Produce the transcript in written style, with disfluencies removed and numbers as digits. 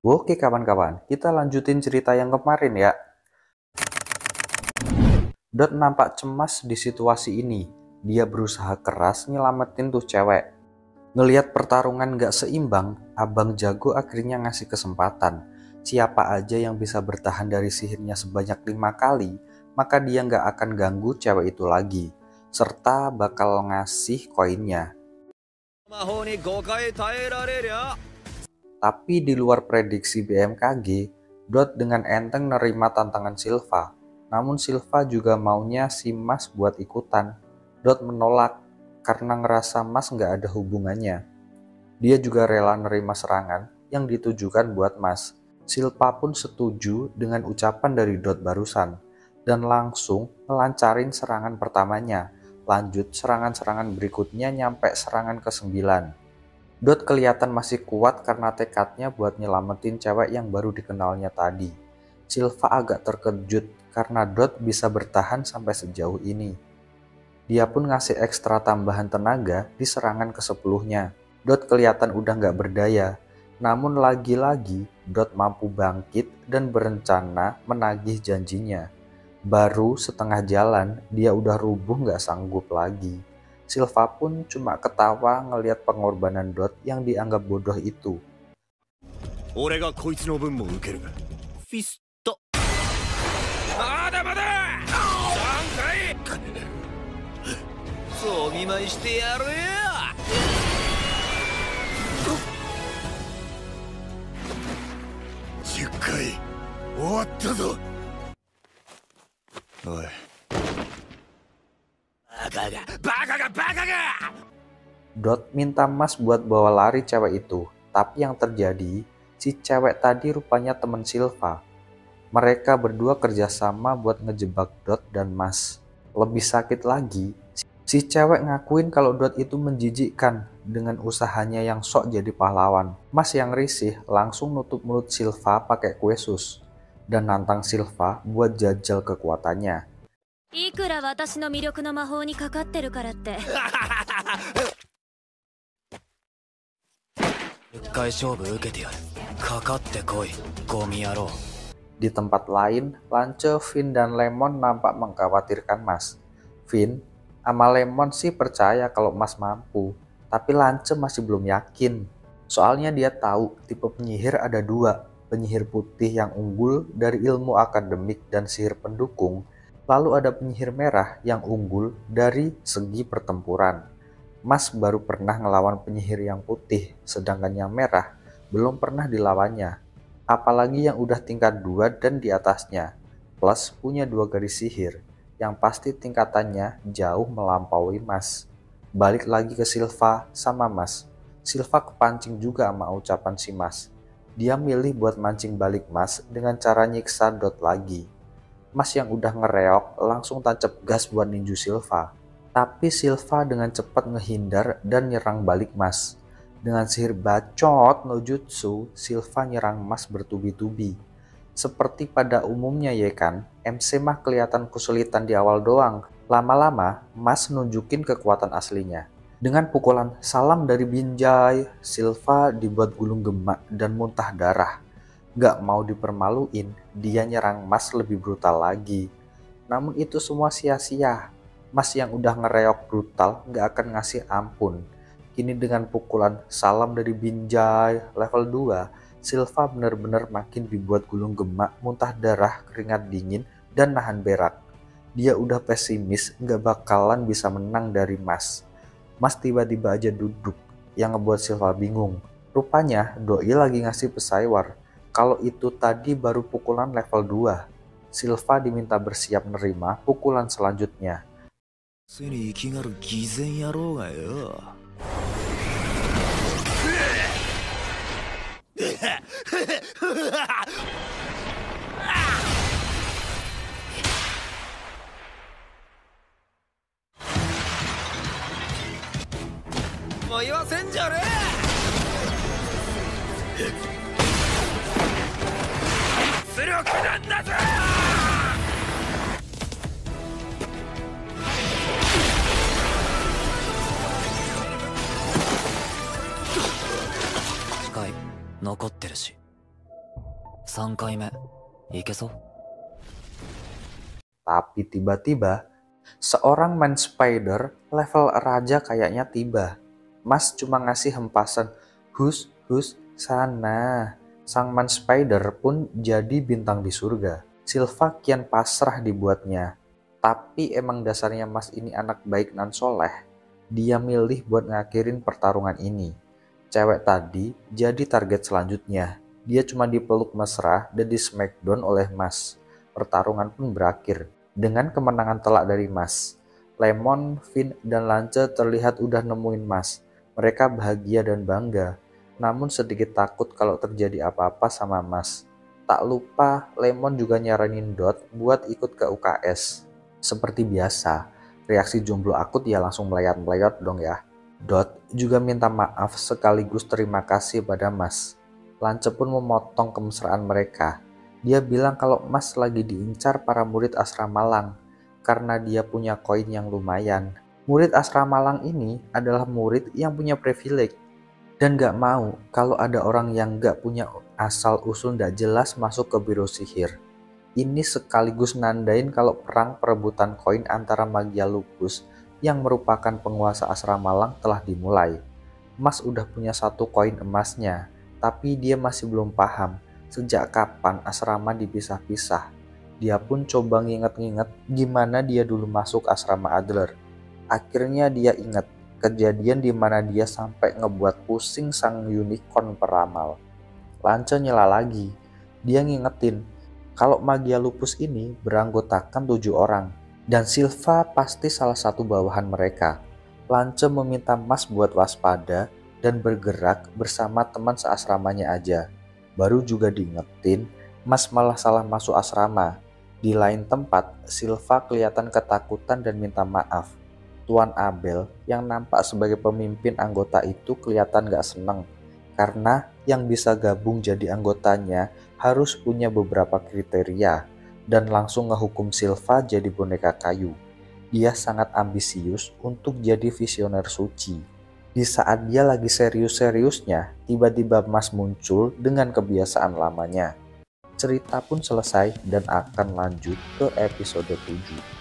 Oke kawan-kawan, kita lanjutin cerita yang kemarin ya. Dot nampak cemas di situasi ini. Dia berusaha keras nyelamatin tuh cewek. Ngelihat pertarungan gak seimbang, Abang Jago akhirnya ngasih kesempatan. Siapa aja yang bisa bertahan dari sihirnya sebanyak 5 kali, maka dia gak akan ganggu cewek itu lagi. Serta bakal ngasih koinnya. Tapi di luar prediksi BMKG, Dot dengan enteng nerima tantangan Silva. Namun Silva juga maunya si Mas buat ikutan. Dot menolak karena ngerasa Mas nggak ada hubungannya. Dia juga rela nerima serangan yang ditujukan buat Mas. Silva pun setuju dengan ucapan dari Dot barusan dan langsung melancarin serangan pertamanya. Lanjut serangan-serangan berikutnya nyampe serangan ke-9. Dot kelihatan masih kuat karena tekadnya buat nyelamatin cewek yang baru dikenalnya tadi. Silva agak terkejut karena Dot bisa bertahan sampai sejauh ini. Dia pun ngasih ekstra tambahan tenaga di serangan ke-10-nya. Dot kelihatan udah nggak berdaya, namun lagi-lagi Dot mampu bangkit dan berencana menagih janjinya. Baru setengah jalan, dia udah rubuh nggak sanggup lagi. Silva pun cuma ketawa ngelihat pengorbanan Dot yang dianggap bodoh itu. Dot minta Mas buat bawa lari cewek itu, tapi yang terjadi, si cewek tadi rupanya temen Silva. Mereka berdua kerjasama buat ngejebak Dot dan Mas. Lebih sakit lagi, si cewek ngakuin kalau Dot itu menjijikkan dengan usahanya yang sok jadi pahlawan. Mas yang risih langsung nutup mulut Silva pakai kue sus dan nantang Silva buat jajal kekuatannya. Di tempat lain, Lance, Vin, dan Lemon nampak mengkhawatirkan Mas. Vin sama Lemon sih percaya kalau Mas mampu, tapi Lance masih belum yakin. Soalnya dia tahu tipe penyihir ada dua, penyihir putih yang unggul dari ilmu akademik dan sihir pendukung, lalu ada penyihir merah yang unggul dari segi pertempuran. Mas baru pernah ngelawan penyihir yang putih, sedangkan yang merah belum pernah dilawannya. Apalagi yang udah tingkat 2 dan di atasnya, plus punya 2 garis sihir, yang pasti tingkatannya jauh melampaui Mas. Balik lagi ke Silva sama Mas. Silva kepancing juga sama ucapan si Mas. Dia milih buat mancing balik Mas dengan cara nyiksa Dot lagi. Mas yang udah ngereok langsung tancap gas buat ninju Silva. Tapi Silva dengan cepat ngehindar dan nyerang balik Mas. Dengan sihir bacot no jutsu, Silva nyerang Mas bertubi-tubi. Seperti pada umumnya ya kan, MC mah kelihatan kesulitan di awal doang. Lama-lama, Mas nunjukin kekuatan aslinya. Dengan pukulan salam dari Binjai, Silva dibuat gulung gemak dan muntah darah. Gak mau dipermaluin, dia nyerang Mas lebih brutal lagi. Namun itu semua sia-sia. Mas yang udah ngereok brutal gak akan ngasih ampun. Kini dengan pukulan salam dari Binjai level 2, Silva benar-benar makin dibuat gulung gemak, muntah darah, keringat dingin, dan nahan berak. Dia udah pesimis gak bakalan bisa menang dari Mas. Mas tiba-tiba aja duduk, yang ngebuat Silva bingung. Rupanya Doi lagi ngasih pesaywar kalau itu tadi baru pukulan level 2. Silva diminta bersiap nerima pukulan selanjutnya. 3回目いけそう？ Tapi tiba-tiba, seorang man spider level raja kayaknya tiba. Mas cuma ngasih hempasan, hus, hus, sana. Sang man spider pun jadi bintang di surga. Silva kian pasrah dibuatnya. Tapi emang dasarnya Mas ini anak baik nan soleh. Dia milih buat ngakhirin pertarungan ini. Cewek tadi jadi target selanjutnya. Dia cuma dipeluk mesra dan di smackdown oleh Mas. Pertarungan pun berakhir dengan kemenangan telak dari Mas. Lemon, Finn, dan Lance terlihat udah nemuin Mas. Mereka bahagia dan bangga, namun sedikit takut kalau terjadi apa-apa sama Mas. Tak lupa, Lemon juga nyaranin Dot buat ikut ke UKS. Seperti biasa, reaksi jomblo akut ya langsung melayat-melayat dong ya. Dot juga minta maaf sekaligus terima kasih pada Mas. Lance pun memotong kemesraan mereka. Dia bilang kalau Mas lagi diincar para murid asrama Malang karena dia punya koin yang lumayan. Murid asrama Malang ini adalah murid yang punya privilege dan gak mau kalau ada orang yang gak punya asal usul gak jelas masuk ke biro sihir. Ini sekaligus nandain kalau perang perebutan koin antara Magia Lupus yang merupakan penguasa asrama Malang telah dimulai. Mas udah punya satu koin emasnya, tapi dia masih belum paham sejak kapan asrama dipisah-pisah. Dia pun coba nginget-nginget gimana dia dulu masuk asrama Adler. Akhirnya dia ingat kejadian di mana dia sampai ngebuat pusing sang unicorn peramal. Lance nyela lagi. Dia ngingetin kalau Magia Lupus ini beranggotakan 7 orang, dan Silva pasti salah satu bawahan mereka. Lance meminta Mas buat waspada dan bergerak bersama teman seasramanya aja. Baru juga diingetin, Mas malah salah masuk asrama. Di lain tempat, Silva kelihatan ketakutan dan minta maaf. Tuan Abel yang nampak sebagai pemimpin anggota itu kelihatan gak seneng. Karena yang bisa gabung jadi anggotanya harus punya beberapa kriteria dan langsung ngehukum Silva jadi boneka kayu. Dia sangat ambisius untuk jadi visioner suci. Di saat dia lagi serius-seriusnya, tiba-tiba Mas muncul dengan kebiasaan lamanya. Cerita pun selesai dan akan lanjut ke episode 7.